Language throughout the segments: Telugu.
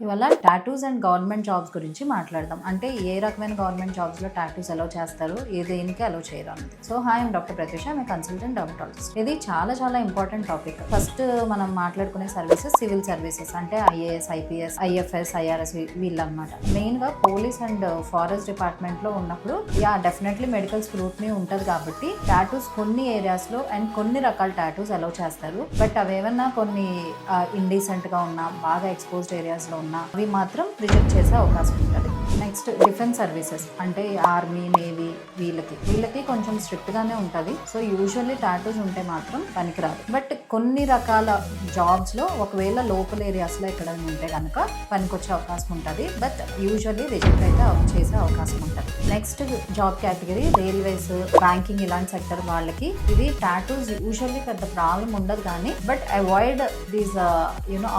ఇవాళ టాటూస్ అండ్ గవర్నమెంట్ జాబ్స్ గురించి మాట్లాడదాం. అంటే ఏ రకమైన గవర్నమెంట్ జాబ్స్లో టాటూస్ అలౌ చేస్తారు, ఏ దేనికి అలౌ చేయరు అన్నది. So hi, I'm doctor Pratyusha, I'm consultant dermatologist. ఇది చాలా చాలా ఇంపార్టెంట్ టాపిక్. ఫస్ట్ మనం మాట్లాడుకునే సర్వీసెస్ సివిల్ సర్వీసెస్, అంటే ఐఏఎస్, ఐపీఎస్, ఐఎఫ్ఎస్, ఐఆర్ఎస్ వీళ్ళనమాట. మెయిన్గా పోలీస్ అండ్ ఫారెస్ట్ డిపార్ట్మెంట్లో ఉన్నప్పుడు డెఫినెట్లీ మెడికల్ స్క్రూట్నీ ఉంటుంది కాబట్టి టాటూస్ కొన్ని ఏరియాస్లో అండ్ కొన్ని రకాల టాటూస్ అలౌ చేస్తారు. బట్ అవేమన్నా కొన్ని ఇండీసెంట్గా ఉన్నా, బాగా ఎక్స్పోజ్డ్ ఏరియాస్లో ఉన్నా అవి మాత్రం రిజెక్ట్ చేసే అవకాశం ఉంటుంది. నెక్స్ట్ డిఫెన్స్ సర్వీసెస్, అంటే ఆర్మీ, నేవీ వీళ్ళకి కొంచెం స్ట్రిక్ట్ గానే ఉంటుంది. సో యూజువల్లీ టాటూస్ ఉంటే మాత్రం పనికిరాదు. బట్ కొన్ని రకాల జాబ్స్ లో ఒకవేళ లోకల్ ఏరియాస్ లో ఎక్కడైనా ఉంటే కనుక పనికొచ్చే అవకాశం ఉంటుంది. బట్ యూజువల్లీ రిజెక్ట్ అయితే చేసే అవకాశం ఉంటుంది. Next job category railways, banking, ఇలాంటి సెక్టర్ వాళ్ళకి ఇది టాటూస్ యూజువల్లీ పెద్ద ప్రాబ్లం ఉండదు కానీ but avoid these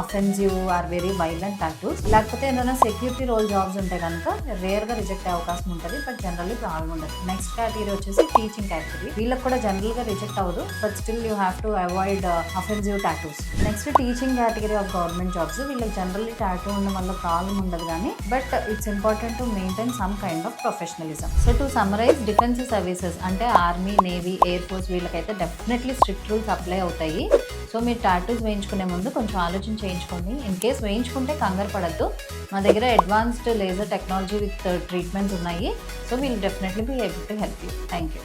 offensive or very violent tattoos. లేకపోతే ఏదైనా సెక్యూరిటీ రోల్ జాబ్స్ ఉంటే కనుక రేర్ గా రిజెక్ట్ అయ్యే అవకాశం ఉంటుంది. బట్ జనరల్లీ ప్రాబ్లం ఉండదు. నెక్స్ట్ కేటగిరీ వచ్చేసి టీచింగ్ కేటగిరీ. వీళ్ళకి కూడా జనరల్ గా రిజెక్ట్ అవ్వదు, but still you have to avoid offensive tattoos. Next teaching category of government jobs. వీళ్ళకి జనరల్లీ టాటూ ఉండడం వల్ల ప్రాబ్లం ఉండదు కానీ but it's important to maintain some kind of professionalism. So to summarise, defence services అంటే ఆర్మీ, నేవీ, ఎయిర్ ఫోర్స్ వీళ్ళకైతే డెఫినెట్లీ స్ట్రిక్ట్ రూల్స్ అప్లై అవుతాయి. సో మీరు టాటూస్ వేయించుకునే ముందు కొంచెం ఆలోచన చేయించుకోండి. ఇన్ కేస్ వేయించుకుంటే కంగారు పడద్దు. మా దగ్గర advanced laser technology with treatments ఉన్నాయి. So we'll definitely be able to help you. Thank you.